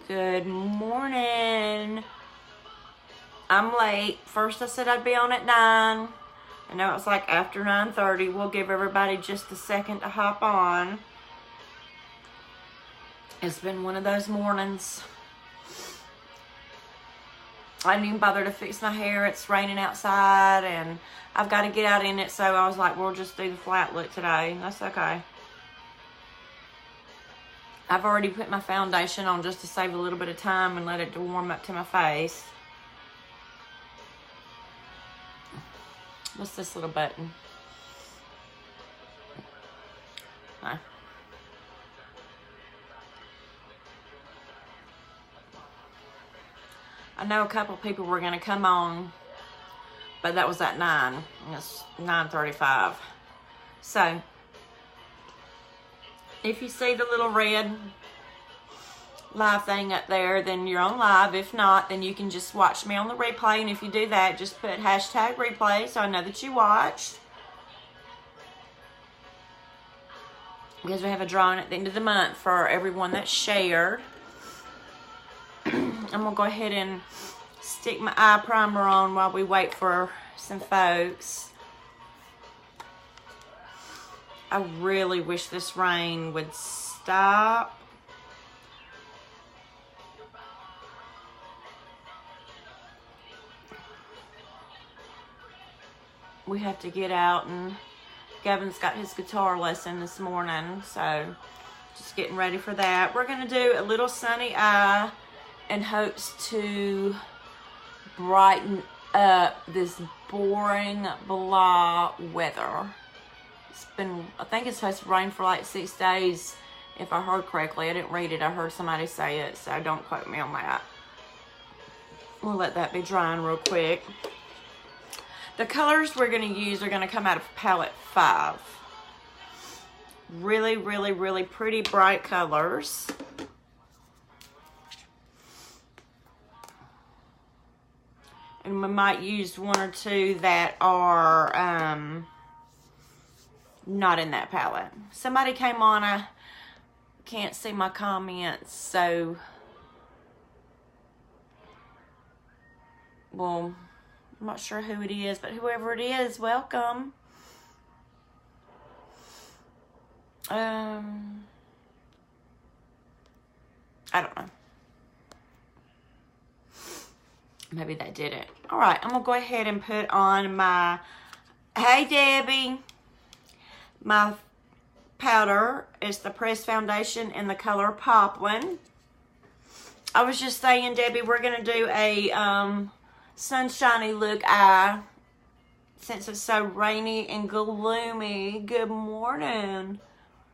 Good morning. I'm late. First I said I'd be on at 9. And now it's like after 9:30. We'll give everybody just a second to hop on. It's been one of those mornings. I didn't even bother to fix my hair. It's raining outside and I've got to get out in it. So I was like, we'll just do the flat look today. That's okay. I've already put my foundation on just to save a little bit of time and let it warm up to my face. What's this little button? No. I know a couple people were going to come on, but that was at 9. It's 9:35. So, if you see the little red live thing up there, then you're on live. If not, then you can just watch me on the replay. And if you do that, just put hashtag replay so I know that you watched. Because we have a drawing at the end of the month for everyone that shared. I'm going to go ahead and stick my eye primer on while we wait for some folks. I really wish this rain would stop. We have to get out, and Gavin's got his guitar lesson this morning, so just getting ready for that. We're going to do a little sunny eye in hopes to brighten up this boring blah weather. It's been, I think it's supposed to rain for like 6 days, if I heard correctly. I didn't read it. I heard somebody say it, so don't quote me on that. We'll let that be drying real quick. The colors we're going to use are going to come out of palette 5. Really, really, really pretty bright colors. And we might use 1 or 2 that are not in that palette. Somebody came on, I can't see my comments, so, well, I'm not sure who it is, but whoever it is, welcome. I don't know. Maybe they did it. All right, I'm going to go ahead and put on my, hey Debbie, my powder. Is the pressed foundation in the color Poplin. I was just saying, Debbie, we're going to do a sunshiny look eye since it's so rainy and gloomy. Good morning.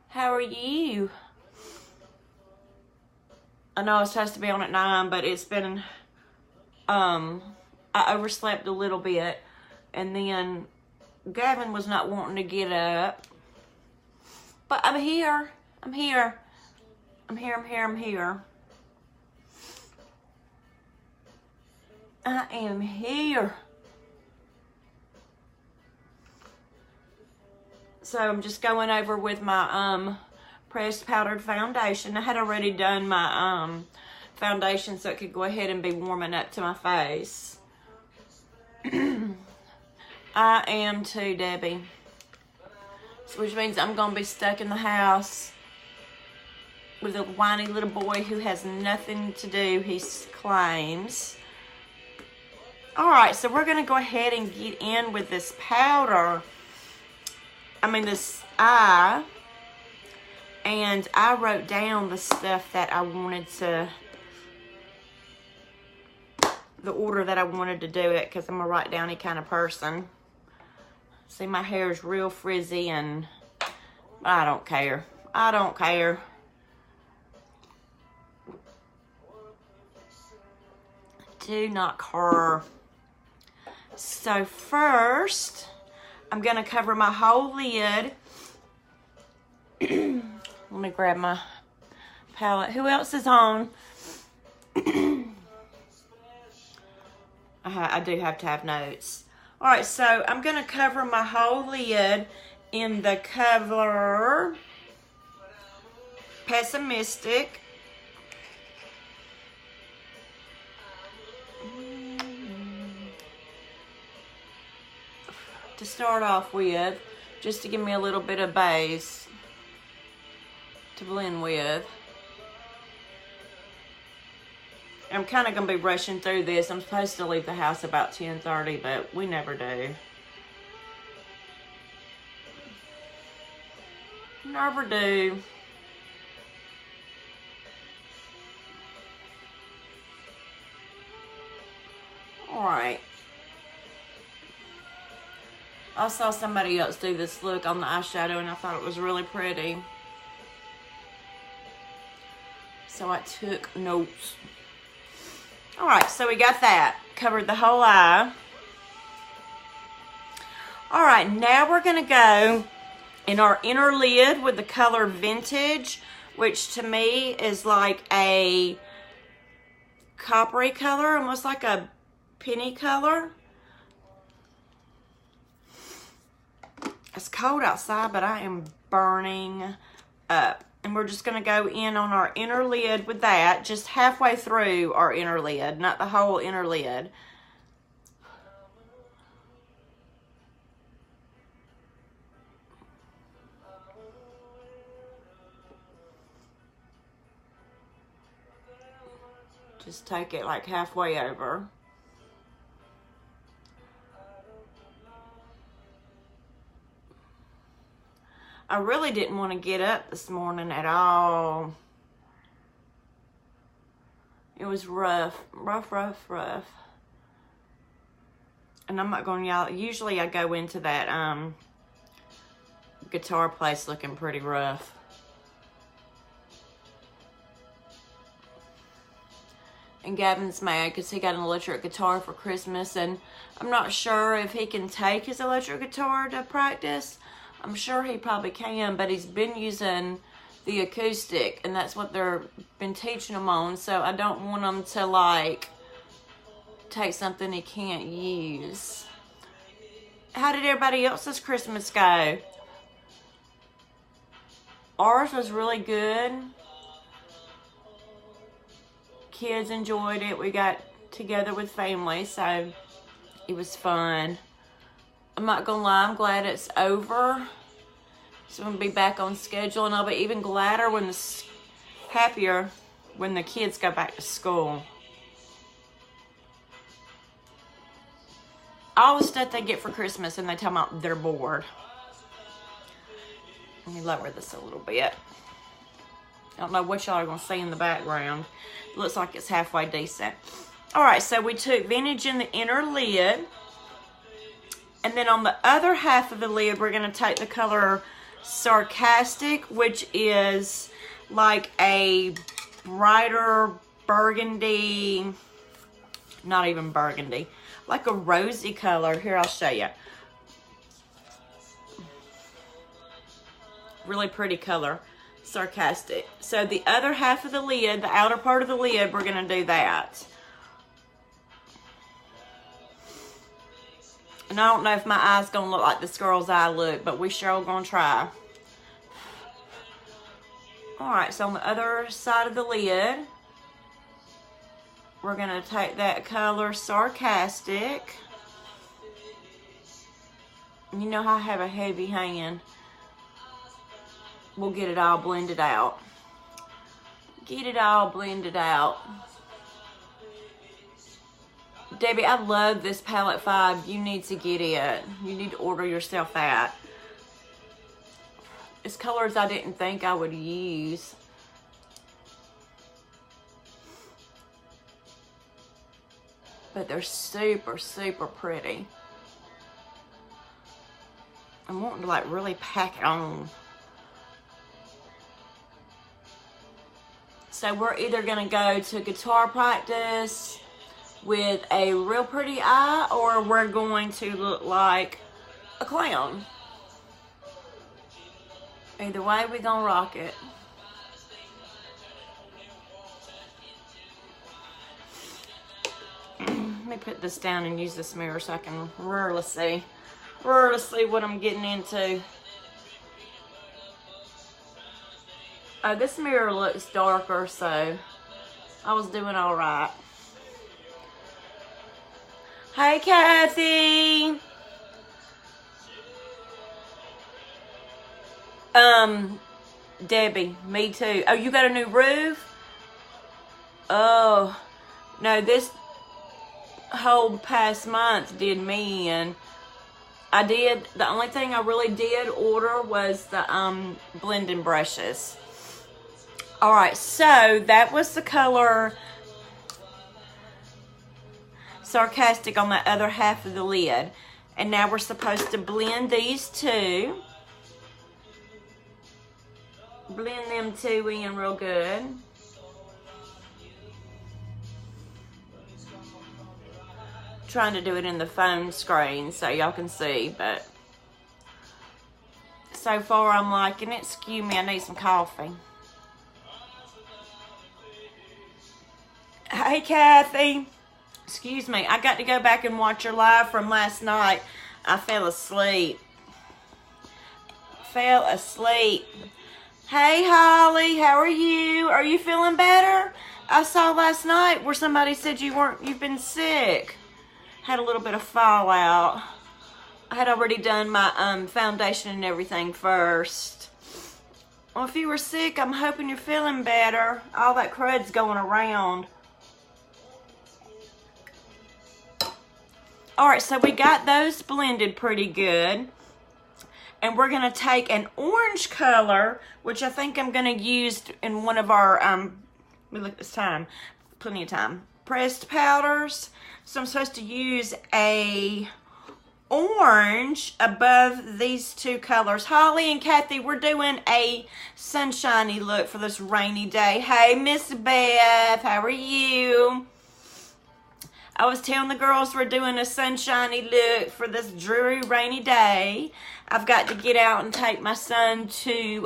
How are you? I know I was supposed to be on at 9, but it's been, I overslept a little bit, and then Gavin was not wanting to get up. But I'm here. I'm here. I'm here, I'm here, I'm here. I am here. So I'm just going over with my pressed powdered foundation. I had already done my foundation so it could go ahead and be warming up to my face. I am too, Debbie. So, which means I'm going to be stuck in the house with a whiny little boy who has nothing to do, he claims. Alright, so we're going to go ahead and get in with this powder. This eye. And I wrote down the stuff that I wanted to, the order that I wanted to do it, because I'm a write downy kind of person. See, my hair is real frizzy, and I don't care. I don't care. Do not care. So first, I'm going to cover my whole lid. Let me grab my palette. Who else is on? I do have to have notes. Alright, so I'm going to cover my whole lid in the color Pessimistic. to start off with, just to give me a little bit of base to blend with. I'm kind of going to be rushing through this. I'm supposed to leave the house about 10:30, but we never do. Never do. Alright. I saw somebody else do this look on the eyeshadow and I thought it was really pretty. So I took notes. Alright, so we got that. Covered the whole eye. Alright, now we're going to go in our inner lid with the color Vintage, which to me is like a coppery color, almost like a penny color. It's cold outside, but I am burning up. And we're just going to go in on our inner lid with that, just halfway through our inner lid, not the whole inner lid. Just take it like halfway over. I really didn't want to get up this morning at all. It was rough. And I'm not going to yell. Usually I go into that guitar place looking pretty rough. And Gavin's mad because he got an electric guitar for Christmas, and I'm not sure if he can take his electric guitar to practice. I'm sure he probably can, but he's been using the acoustic, and that's what they've been teaching him on, so I don't want him to, like, take something he can't use. How did everybody else's Christmas go? Ours was really good. Kids enjoyed it. We got together with family, so it was fun. I'm not gonna lie, I'm glad it's over. So I'm gonna be back on schedule, and I'll be even gladder happier when the kids go back to school. All the stuff they get for Christmas, and they tell me they're bored. Let me lower this a little bit. I don't know what y'all are going to see in the background. It looks like it's halfway decent. Alright, so we took Vintage in the inner lid. And then on the other half of the lid, we're going to take the color Sarcastic, which is like a brighter burgundy, not even burgundy, like a rosy color. Here, I'll show you. Really pretty color. Sarcastic. So the other half of the lid, the outer part of the lid, we're going to do that. And I don't know if my eye's going to look like this girl's eye look, but we sure are going to try. Alright, so on the other side of the lid, we're going to take that color Sarcastic. You know how I have a heavy hand. We'll get it all blended out. Get it all blended out. Debbie, I love this palette 5. You need to get it. You need to order yourself that. It's colors I didn't think I would use. But they're super, super pretty. I'm wanting to like really pack it on. So we're either going to go to guitar practice with a real pretty eye, or we're going to look like a clown. Either way, we're going to rock it. Let me put this down and use this mirror so I can really see what I'm getting into. This mirror looks darker, so I was doing all right. Hey, Kathy. Debbie, me too. Oh, you got a new roof? Oh, no, this whole past month did me in. The only thing I really did order was the blending brushes. All right, so that was the color Sarcastic on the other half of the lid. And now we're supposed to blend these two. Blend them two in real good. Trying to do it in the phone screen so y'all can see, but so far I'm liking it. Excuse me, I need some coffee. Hey Kathy, excuse me, I got to go back and watch your live from last night. I fell asleep. Hey Holly, how are you? Are you feeling better? I saw last night where somebody said you've been sick. Had a little bit of fallout. I had already done my foundation and everything first. Well, if you were sick, I'm hoping you're feeling better. All that crud's going around. All right, so we got those blended pretty good. And we're gonna take an orange color, which I think I'm gonna use in one of our, let me look at this time, plenty of time, pressed powders. So I'm supposed to use a orange above these two colors. Holly and Kathy, we're doing a sunshiny look for this rainy day. Hey, Miss Beth, how are you? I was telling the girls we're doing a sunshiny look for this dreary rainy day. I've got to get out and take my son to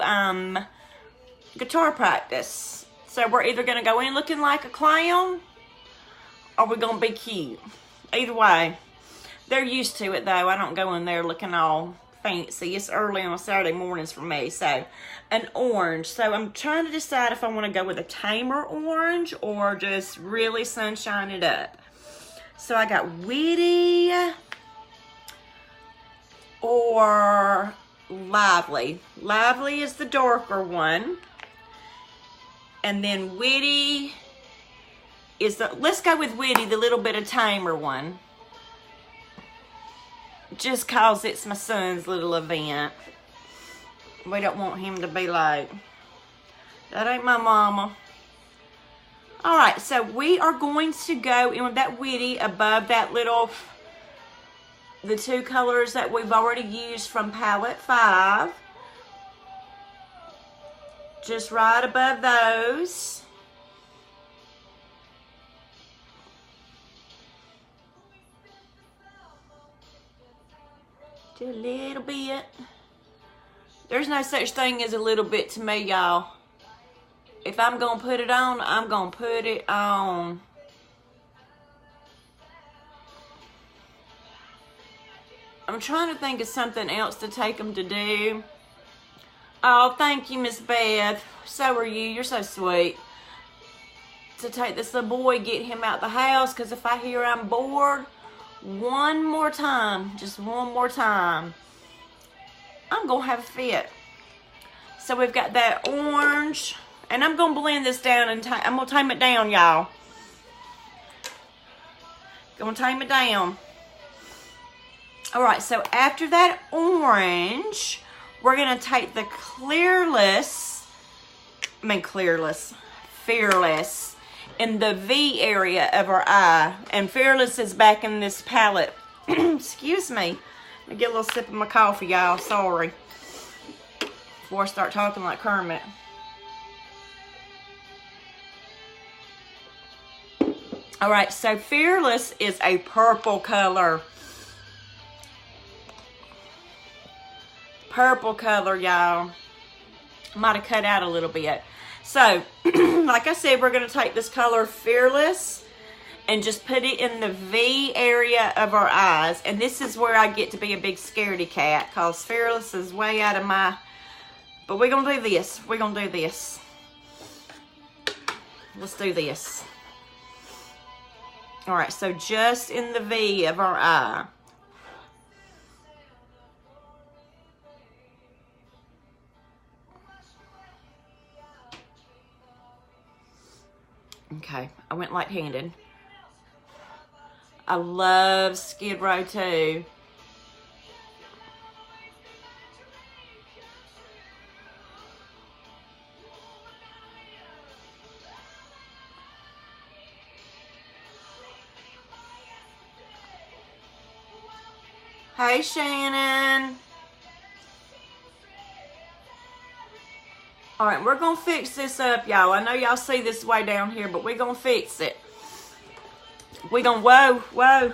guitar practice. So we're either going to go in looking like a clown or we're going to be cute. Either way. They're used to it though. I don't go in there looking all fancy. It's early on Saturday mornings for me. So an orange. So I'm trying to decide if I want to go with a tamer orange or just really sunshine it up. So I got Witty or Lively. Lively is the darker one. And then Witty is the, let's go with Witty, the little bit of tamer one. Just cause it's my son's little event. We don't want him to be like, that ain't my mama. All right, so we are going to go in with that Witty above that little, the two colors that we've already used from palette 5. Just right above those. Just a little bit. There's no such thing as a little bit to me, y'all. If I'm going to put it on, I'm going to put it on. I'm trying to think of something else to take them to do. Oh, thank you, Miss Beth. So are you. You're so sweet. To take this little boy, get him out the house, because if I hear I'm bored, one more time, just one more time, I'm going to have a fit. So we've got that orange. And I'm going to blend this down and I'm going to tame it down, y'all. Going to tame it down. All right, so after that orange, we're going to take the Fearless in the V area of our eye. And Fearless is back in this palette. Excuse me. Let me get a little sip of my coffee, y'all. Sorry. Before I start talking like Kermit. All right, so Fearless is a purple color. Purple color, y'all. Might have cut out a little bit. So, like I said, we're going to take this color Fearless and just put it in the V area of our eyes. And this is where I get to be a big scaredy cat because Fearless is way out of my... But we're going to do this. We're going to do this. Let's do this. All right, so just in the V of our eye. Okay, I went light-handed. I love Skid Row too. Hey, Shannon. All right, we're going to fix this up, y'all. I know y'all see this way down here, but we're going to fix it. We're going to, whoa.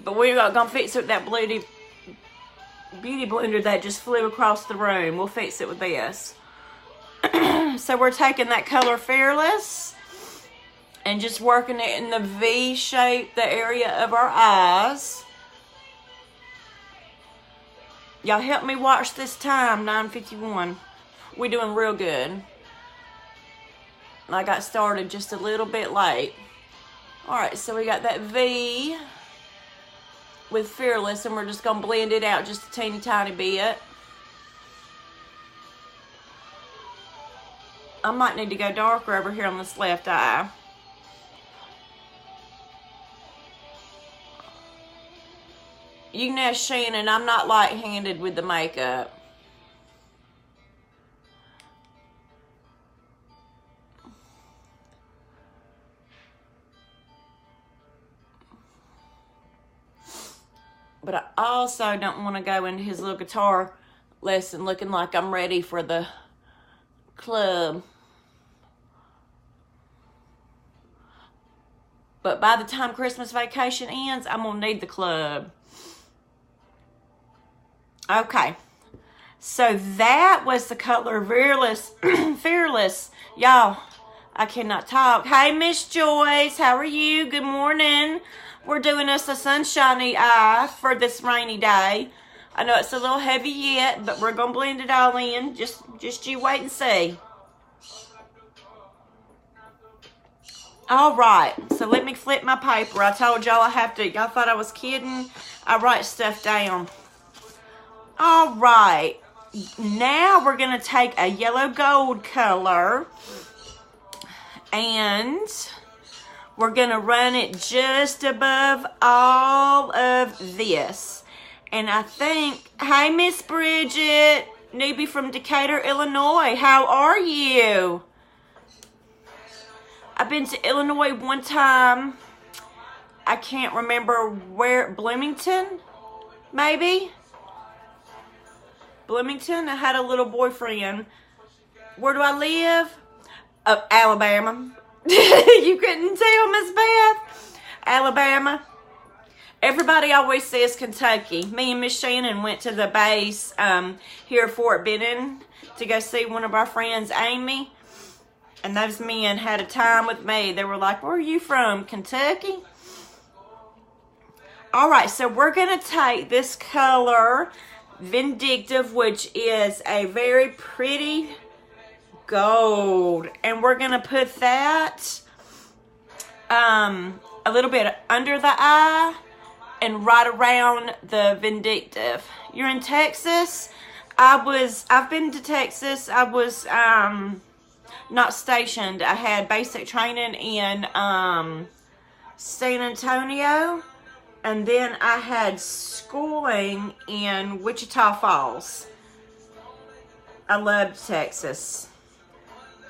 But we're going to fix it with that beauty blender that just flew across the room. We'll fix it with this. So we're taking that color Fearless and just working it in the V shape, the area of our eyes. Y'all help me watch this time, 9:51. We're doing real good. I got started just a little bit late. Alright, so we got that V with Fearless, and we're just going to blend it out just a teeny tiny bit. I might need to go darker over here on this left eye. You can ask Shannon, I'm not light-handed with the makeup. But I also don't want to go into his little guitar lesson looking like I'm ready for the club. But by the time Christmas vacation ends, I'm going to need the club. Okay. So that was the color Fearless. Fearless. Y'all, I cannot talk. Hey, Miss Joyce. How are you? Good morning. We're doing us a sunshiny eye for this rainy day. I know it's a little heavy yet, but we're going to blend it all in. Just you wait and see. All right, so let me flip my paper. I told y'all I have to. Y'all thought I was kidding. I write stuff down. All right, now we're going to take a yellow gold color and we're going to run it just above all of this. And I think, hey, Miss Bridget, newbie from Decatur, Illinois. How are you? I've been to Illinois one time. I can't remember where. Bloomington, maybe? Bloomington. I had a little boyfriend. Where do I live? Alabama. You couldn't tell, Miss Beth? Alabama. Everybody always says Kentucky. Me and Miss Shannon went to the base here at Fort Benning to go see one of our friends, Amy. And those men had a time with me. They were like, where are you from? Kentucky? All right, so we're going to take this color, Vindictive, which is a very pretty gold. And we're going to put that a little bit under the eye and right around the Vindictive. You're in Texas? I've been to Texas. I was not stationed. I had basic training in San Antonio, and then I had schooling in Wichita Falls. I loved Texas.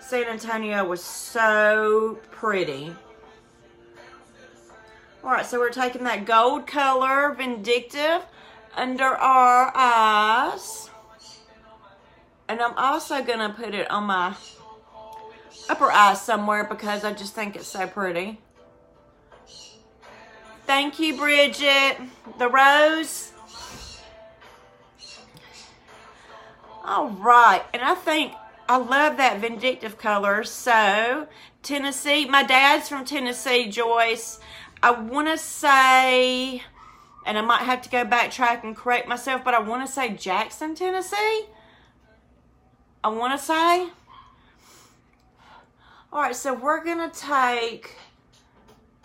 San Antonio was so pretty. Alright, so we're taking that gold color, Vindictive, under our eyes. And I'm also going to put it on my upper eye somewhere because I just think it's so pretty. Thank you, Bridget. The rose. All right. And I think I love that Vindictive color. So, Tennessee. My dad's from Tennessee, Joyce. I want to say, and I might have to go backtrack and correct myself, but I want to say Jackson, Tennessee. I want to say. Alright, so we're going to take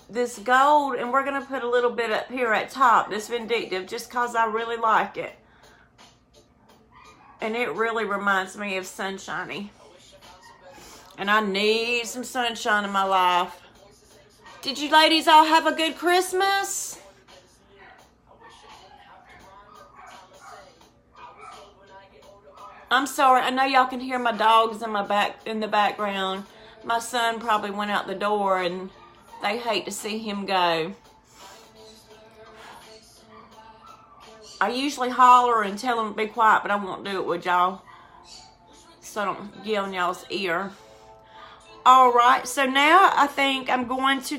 this gold and we're going to put a little bit up here at top, this Vindictive, just because I really like it. And it really reminds me of Sunshiny. And I need some sunshine in my life. Did you ladies all have a good Christmas? I'm sorry. I know y'all can hear my dogs in the background. My son probably went out the door and they hate to see him go. I usually holler and tell them to be quiet, but I won't do it with y'all, so I don't yell in y'all's ear. Alright, so now I think I'm going to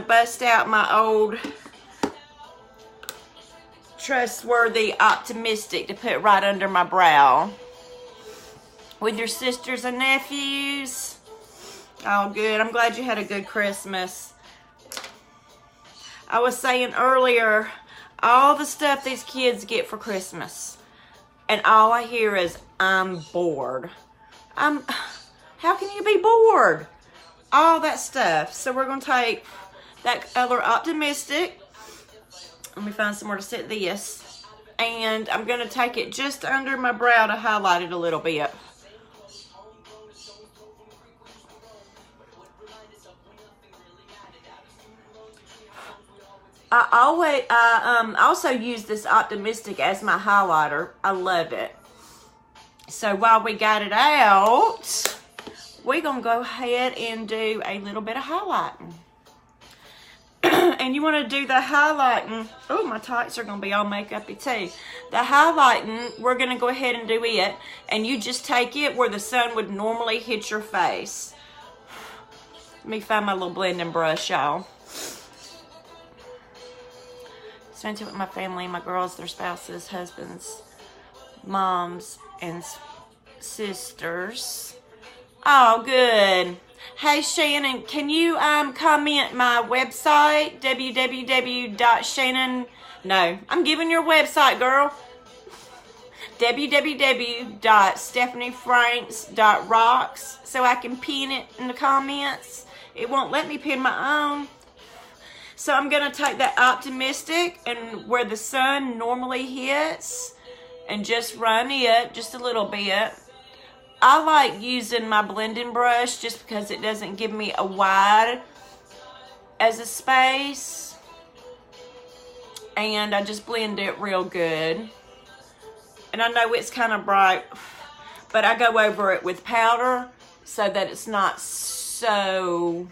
bust out my old Trustworthy Optimistic to put right under my brow. With your sisters and nephews. Oh, good. I'm glad you had a good Christmas. I was saying earlier, all the stuff these kids get for Christmas, and all I hear is, I'm bored. How can you be bored? All that stuff. So we're going to take that color Optimistic. Let me find somewhere to set this. And I'm going to take it just under my brow to highlight it a little bit. I also use this Optimistic as my highlighter. I love it. So while we got it out, we're going to go ahead and do a little bit of highlighting. And you want to do the highlighting. Oh, my tights are going to be all make-uppy too. The highlighting, we're going to go ahead and do it. And you just take it where the sun would normally hit your face. Let me find my little blending brush, y'all. Spent it with my family, my girls, their spouses, husbands, moms, and sisters. Oh, good. Hey, Shannon, can you comment my website, www.shannon... No, I'm giving your website, girl. www.stephaniefranks.rocks, so I can pin it in the comments. It won't let me pin my own. So I'm going to take that Optimistic and where the sun normally hits and just run it just a little bit. I like using my blending brush just because it doesn't give me a wide as a space. And I just blend it real good. And I know it's kind of bright, but I go over it with powder so that it's not so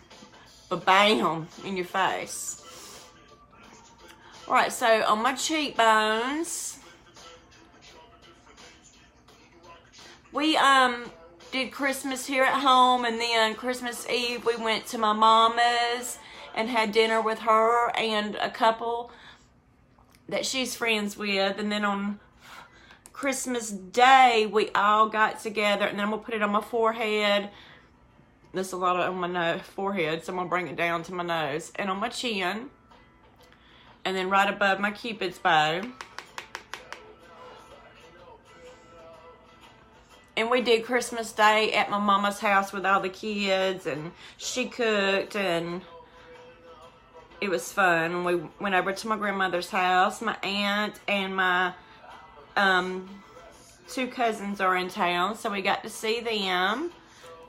bam in your face. Alright, so on my cheekbones, we did Christmas here at home, and then Christmas Eve we went to my mama's and had dinner with her and a couple that she's friends with. And then on Christmas Day we all got together, and then I'm going to put it on my forehead. There's a lot on my forehead, so I'm going to bring it down to my nose. And on my chin. And then right above my Cupid's bow. And we did Christmas Day at my mama's house with all the kids. And she cooked, and it was fun. And we went over to my grandmother's house. My aunt and my two cousins are in town, so we got to see them.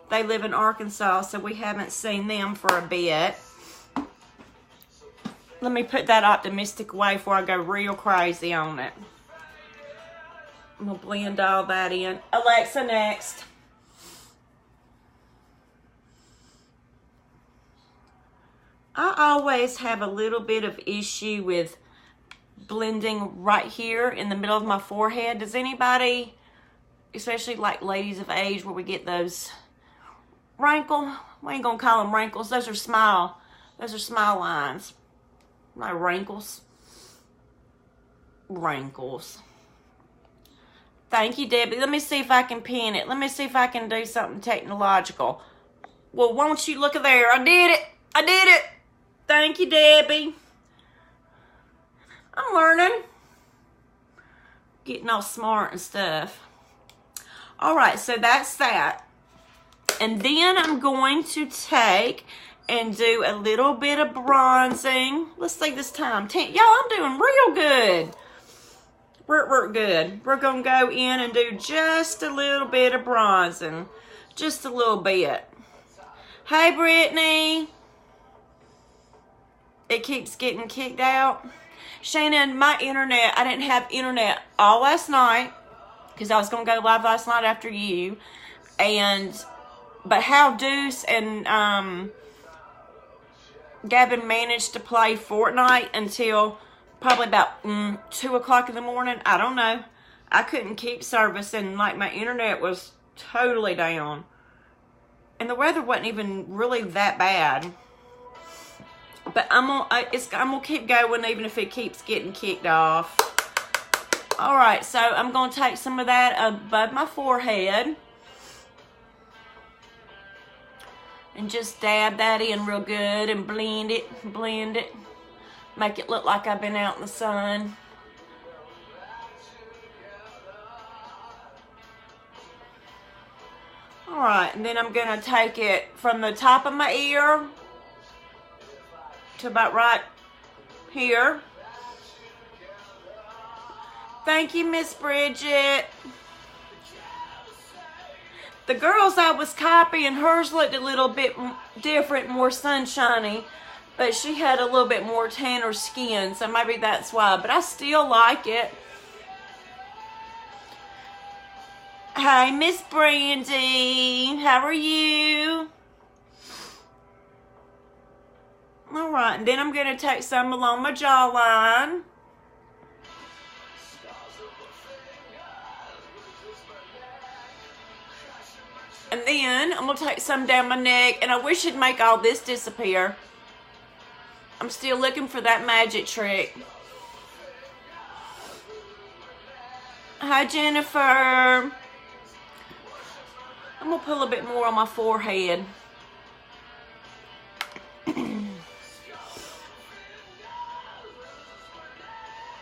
They live in Arkansas, so we haven't seen them for a bit. Let me put that Optimistic away before I go real crazy on it. I'm going to blend all that in. Alexa, next. I always have a little bit of issue with blending right here in the middle of my forehead. Does anybody, especially like ladies of age where we get those wrinkle, we ain't gonna call them wrinkles, those are smile lines. My wrinkles. Wrinkles. Thank you, Debbie. Let me see if I can pin it. Let me see if I can do something technological. Well, won't you look at there? I did it. I did it. Thank you, Debbie. I'm learning. Getting all smart and stuff. Alright, so that's that. And then I'm going to take and do a little bit of bronzing. Let's see this time. Y'all, I'm doing real good. We're good. We're going to go in and do just a little bit of bronzing. Just a little bit. Hey, Brittany. It keeps getting kicked out. Shannon, my internet, I didn't have internet all last night because I was going to go live last night after you. But how Deuce and Gavin managed to play Fortnite until probably about 2 o'clock in the morning. I don't know. I couldn't keep service, and like my internet was totally down. And the weather wasn't even really that bad. But I'm gonna keep going even if it keeps getting kicked off. All right, so I'm gonna take some of that above my forehead and just dab that in real good and blend it, make it look like I've been out in the sun. All right, and then I'm gonna take it from the top of my ear to about right here. Thank you, Miss Bridget. The girls I was copying, hers looked a little bit different, more sunshiny, but she had a little bit more tanner skin, so maybe that's why, but I still like it. Hi, Miss Brandy. How are you? All right, and then I'm going to take some along my jawline. And then I'm going to take some down my neck, and I wish it'd make all this disappear. I'm still looking for that magic trick. Hi, Jennifer. I'm going to put a little bit more on my forehead.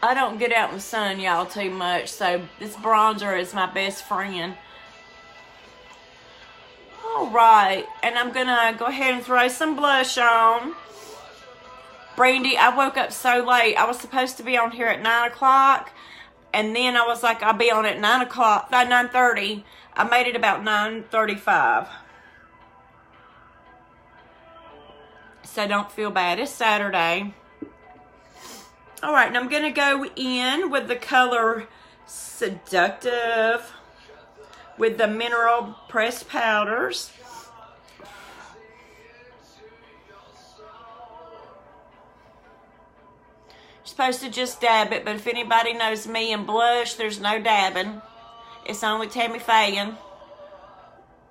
I don't get out in the sun, y'all, too much, so this bronzer is my best friend. All right, and I'm going to go ahead and throw some blush on. Brandy, I woke up so late. I was supposed to be on here at 9 o'clock, and then I was like, I'll be on at 9 o'clock, 9:30. I made it about 9:35. So don't feel bad. It's Saturday. All right, and I'm going to go in with the color Seductive with the mineral pressed powders. You're supposed to just dab it, but if anybody knows me and blush, there's no dabbing. It's only Tammy Faye.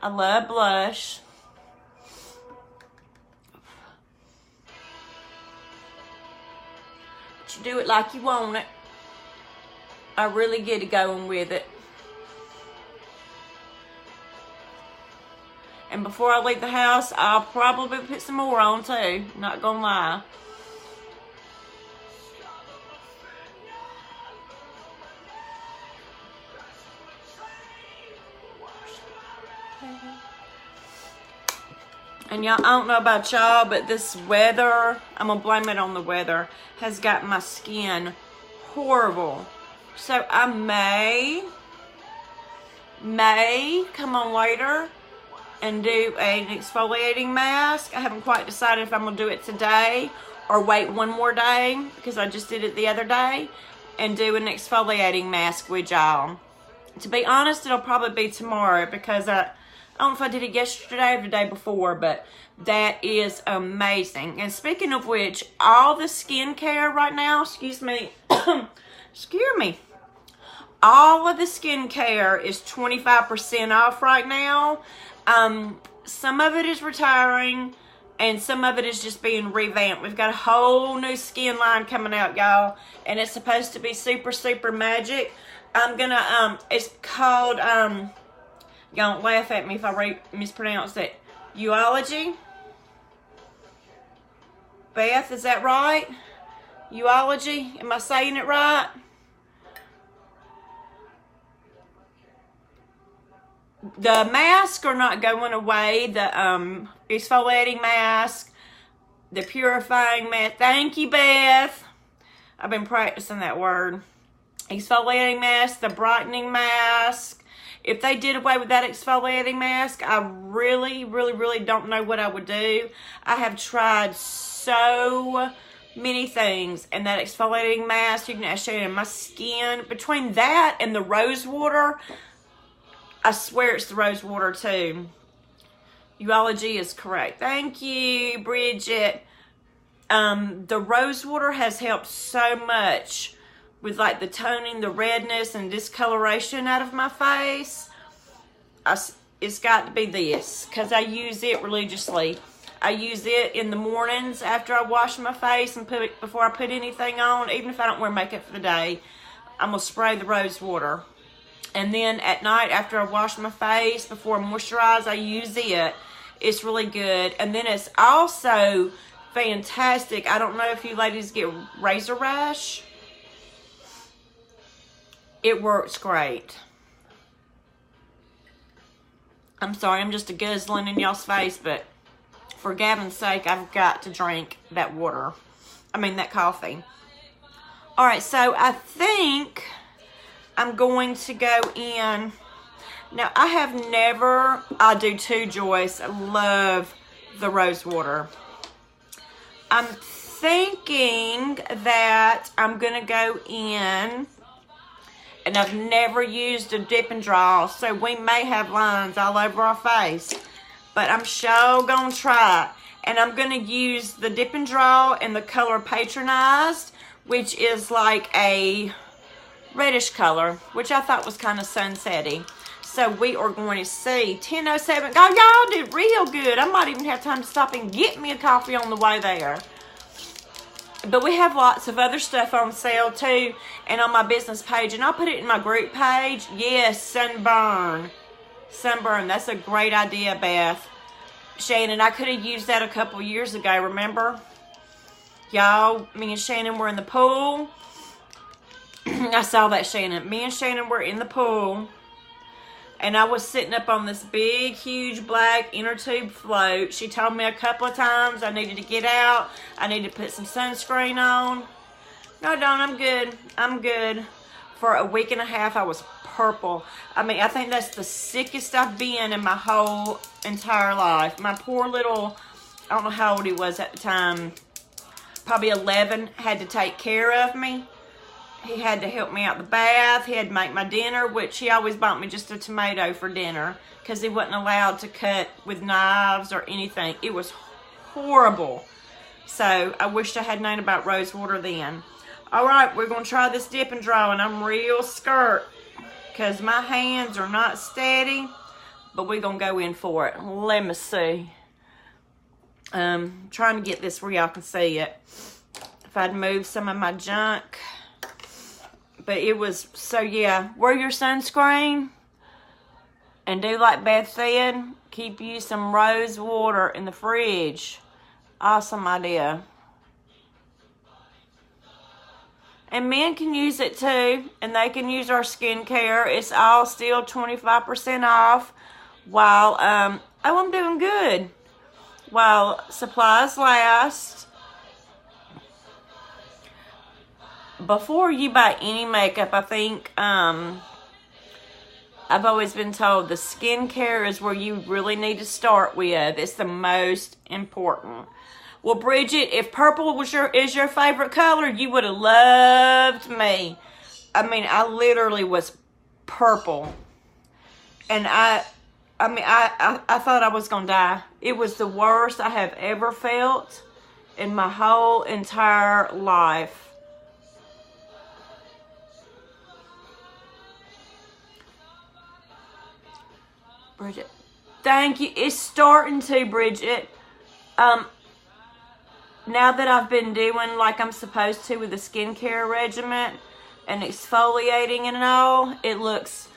I love blush. But you do it like you want it. I really get it going with it. And before I leave the house, I'll probably put some more on too. Not gonna lie. And y'all, I don't know about y'all, but this weather, I'm gonna blame it on the weather, has got my skin horrible. So I may come on later and do an exfoliating mask. I haven't quite decided if I'm gonna do it today or wait one more day, because I just did it the other day, and do an exfoliating mask with y'all. To be honest, it'll probably be tomorrow, because I don't know if I did it yesterday or the day before, but that is amazing. And speaking of which, all the skincare right now, excuse me, all of the skincare is 25% off right now. Some of it is retiring, and some of it is just being revamped. We've got a whole new skin line coming out, y'all, and it's supposed to be super, super magic. I'm gonna, it's called, y'all don't laugh at me if I mispronounce it. Uology. Beth, is that right? Uology? Am I saying it right? The masks are not going away. The exfoliating mask, the purifying mask. Thank you, Beth. I've been practicing that word. Exfoliating mask, the brightening mask. If they did away with that exfoliating mask, I really, really, really don't know what I would do. I have tried so many things, and that exfoliating mask, you can ask Shannon, my skin, between that and the rose water, I swear it's the rose water too. Urology is correct. Thank you, Bridget. The rose water has helped so much with like the toning, the redness, and discoloration out of my face. It's got to be this, because I use it religiously. I use it in the mornings after I wash my face and before I put anything on, even if I don't wear makeup for the day. I'm going to spray the rose water. And then at night after I wash my face, before I moisturize, I use it. It's really good. And then it's also fantastic. I don't know if you ladies get razor rash. It works great. I'm sorry, I'm just a guzzling in y'all's face, but for Gavin's sake, I've got to drink that water. I mean, that coffee. All right, so I think I'm going to go in. Now, I do too, Joyce. I love the rose water. I'm thinking that I'm going to go in, and I've never used a dip and draw, so we may have lines all over our face. But I'm sure going to try. And I'm going to use the dip and draw in the color Patronized, which is like a reddish color, which I thought was kind of sunsetty. So we are going to see 10:07. Oh, y'all did real good. I might even have time to stop and get me a coffee on the way there. But we have lots of other stuff on sale too, and on my business page, and I'll put it in my group page. Yes, sunburn. Sunburn, that's a great idea, Beth. Shannon, I could have used that a couple years ago, remember? Y'all, me and Shannon were in the pool. I saw that, Shannon. Me and Shannon were in the pool, and I was sitting up on this big, huge, black inner tube float. She told me a couple of times I needed to get out. I needed to put some sunscreen on. No, don't. I'm good. I'm good. For a week and a half, I was purple. I mean, I think that's the sickest I've been in my whole entire life. My poor little, I don't know how old he was at the time, probably 11, had to take care of me. He had to help me out the bath. He had to make my dinner, which he always bought me just a tomato for dinner because he wasn't allowed to cut with knives or anything. It was horrible. So I wished I had known about rose water then. All right, we're going to try this dip and draw, and I'm real scared because my hands are not steady, but we're going to go in for it. Let me see. Trying to get this where y'all can see it. If I'd move some of my junk. But it was, so yeah, wear your sunscreen. And do like Beth said, keep you some rose water in the fridge. Awesome idea. And men can use it too, and they can use our skincare. It's all still 25% off while, oh, I'm doing good. While supplies last. Before you buy any makeup, I think, I've always been told the skincare is where you really need to start with. It's the most important. Well, Bridget, if purple is your favorite color, you would have loved me. I mean, I literally was purple. And I thought I was going to die. It was the worst I have ever felt in my whole entire life. Bridget, thank you. It's starting to, Bridget. Now that I've been doing like I'm supposed to with the skincare regimen and exfoliating and all, it looks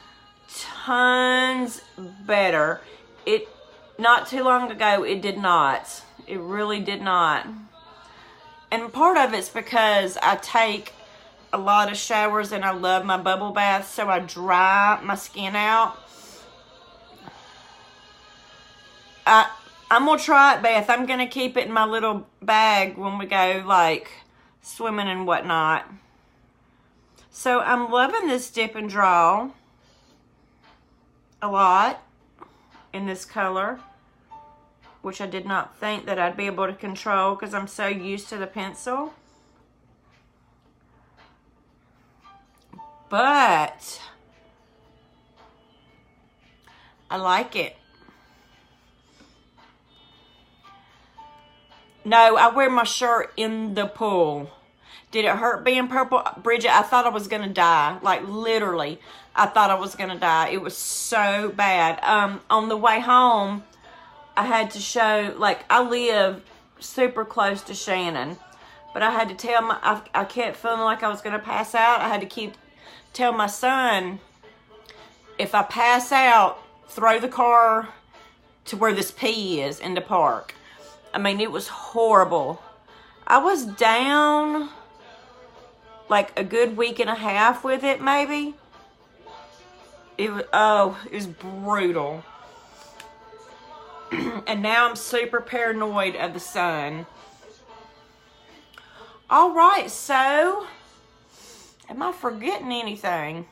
tons better. Not too long ago, it did not. It really did not. And part of it's because I take a lot of showers and I love my bubble baths, so I dry my skin out. I'm going to try it, Beth. I'm going to keep it in my little bag when we go, like, swimming and whatnot. So, I'm loving this dip and draw. a lot in this color, which I did not think that I'd be able to control because I'm so used to the pencil. But I like it. No, I wear my shirt in the pool. Did it hurt being purple? Bridget, I thought I was going to die. Like, literally, I thought I was going to die. It was so bad. On the way home, I had to show, like, I live super close to Shannon. But I had to tell I kept feeling like I was going to pass out. I had to tell my son, if I pass out, throw the car to where this P is in the park. I mean, it was horrible. I was down like a good week and a half with it, maybe. It was brutal. And now I'm super paranoid of the sun. All right, so am I forgetting anything?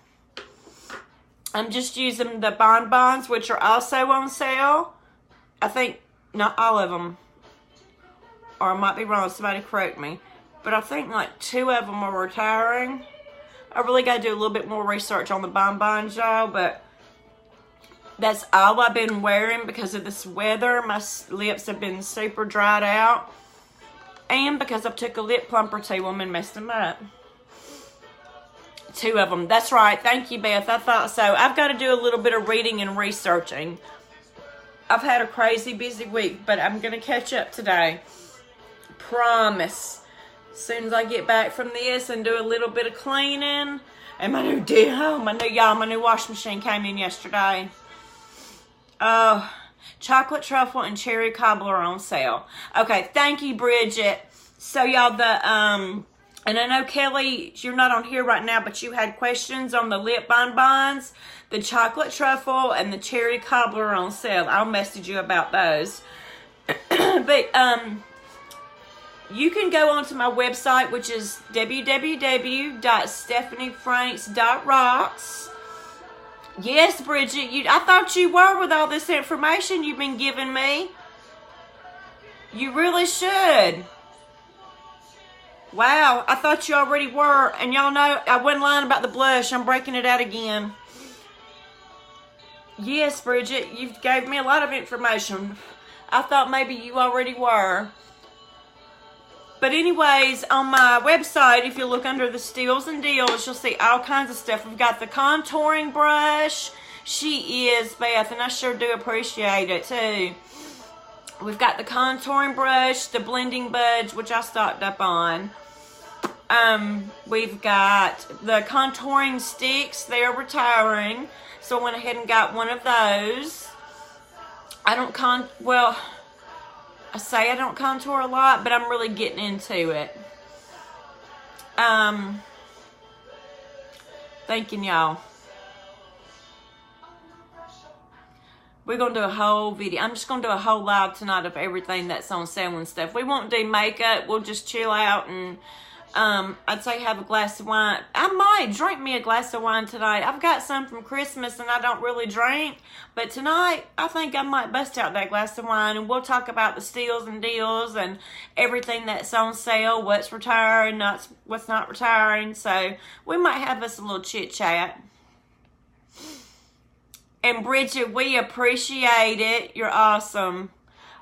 I'm just using the bonbons, which are also on sale. I think not all of them. Or I might be wrong, somebody correct me. But I think like 2 of them are retiring. I really got to do a little bit more research on the bonbons, y'all. But that's all I've been wearing because of this weather. My lips have been super dried out. And because I took a lip plump or 2 of them and messed them up. 2 of them. That's right. Thank you, Beth. I thought so. I've got to do a little bit of reading and researching. I've had a crazy busy week, but I'm going to catch up today. Promise. As soon as I get back from this and do a little bit of cleaning. And my new washing machine came in yesterday. Oh, chocolate truffle and cherry cobbler are on sale. Okay, thank you, Bridget. So y'all, and I know Kelly, you're not on here right now, but you had questions on the lip bonbons, the chocolate truffle, and the cherry cobbler are on sale. I'll message you about those. But you can go onto my website, which is www.stephaniefranks.rocks. Yes, Bridget, I thought you were with all this information you've been giving me. You really should. Wow, I thought you already were. And y'all know, I wasn't lying about the blush. I'm breaking it out again. Yes, Bridget, you gave me a lot of information. I thought maybe you already were. But anyways, on my website, if you look under the steals and deals, you'll see all kinds of stuff. We've got the contouring brush. She is, Beth, and I sure do appreciate it too. We've got the contouring brush, the blending buds, which I stocked up on. We've got the contouring sticks. They're retiring. So I went ahead and got one of those. I say I don't contour a lot, but I'm really getting into it. Thanking y'all. We're going to do a whole video. I'm just going to do a whole live tonight of everything that's on sale and stuff. We won't do makeup. We'll just chill out and I'd say have a glass of wine. I might drink me a glass of wine tonight. I've got some from Christmas and I don't really drink. But tonight, I think I might bust out that glass of wine and we'll talk about the steals and deals and everything that's on sale, what's retiring, what's not retiring. So we might have us a little chit chat. And Bridget, we appreciate it. You're awesome.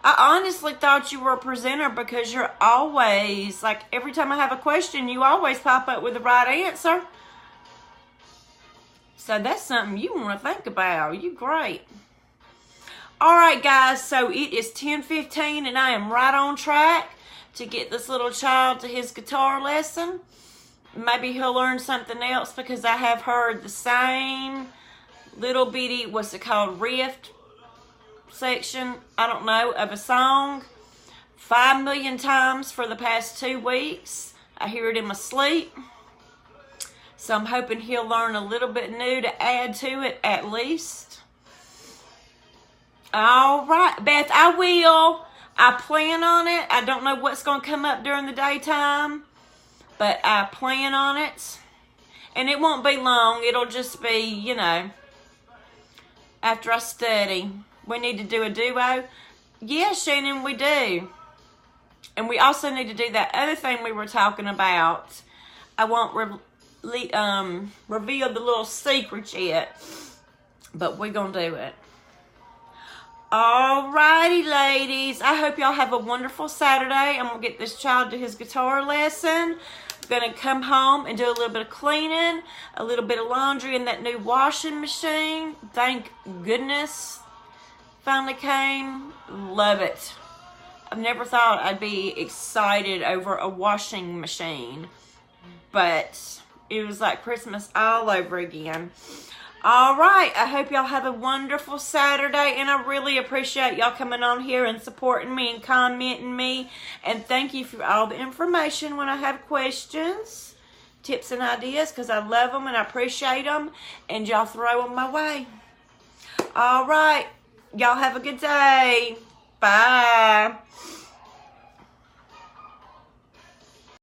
I honestly thought you were a presenter because you're always, like, every time I have a question, you always pop up with the right answer. So that's something you want to think about. You're great. All right, guys, so it is 10:15 and I am right on track to get this little child to his guitar lesson. Maybe he'll learn something else because I have heard the same little bitty, what's it called, riff section, I don't know, of a song 5 million times for the past 2 weeks. I hear it in my sleep. So I'm hoping he'll learn a little bit new to add to it at least. All right, Beth, I will. I plan on it. I don't know what's going to come up during the daytime, but I plan on it. And it won't be long. It'll just be, after I study. We need to do a duo. Yeah, Shannon, we do. And we also need to do that other thing we were talking about. I won't reveal the little secret yet, but we're going to do it. Alrighty, ladies. I hope y'all have a wonderful Saturday. I'm going to get this child to his guitar lesson. I'm going to come home and do a little bit of cleaning, a little bit of laundry in that new washing machine. Thank goodness. Finally came. Love it. I've never thought I'd be excited over a washing machine, but it was like Christmas all over again. All right, I hope y'all have a wonderful Saturday, and I really appreciate y'all coming on here and supporting me and commenting me, and thank you for all the information when I have questions, tips, and ideas, because I love them and I appreciate them, and y'all throw them my way. All right, y'all have a good day. Bye.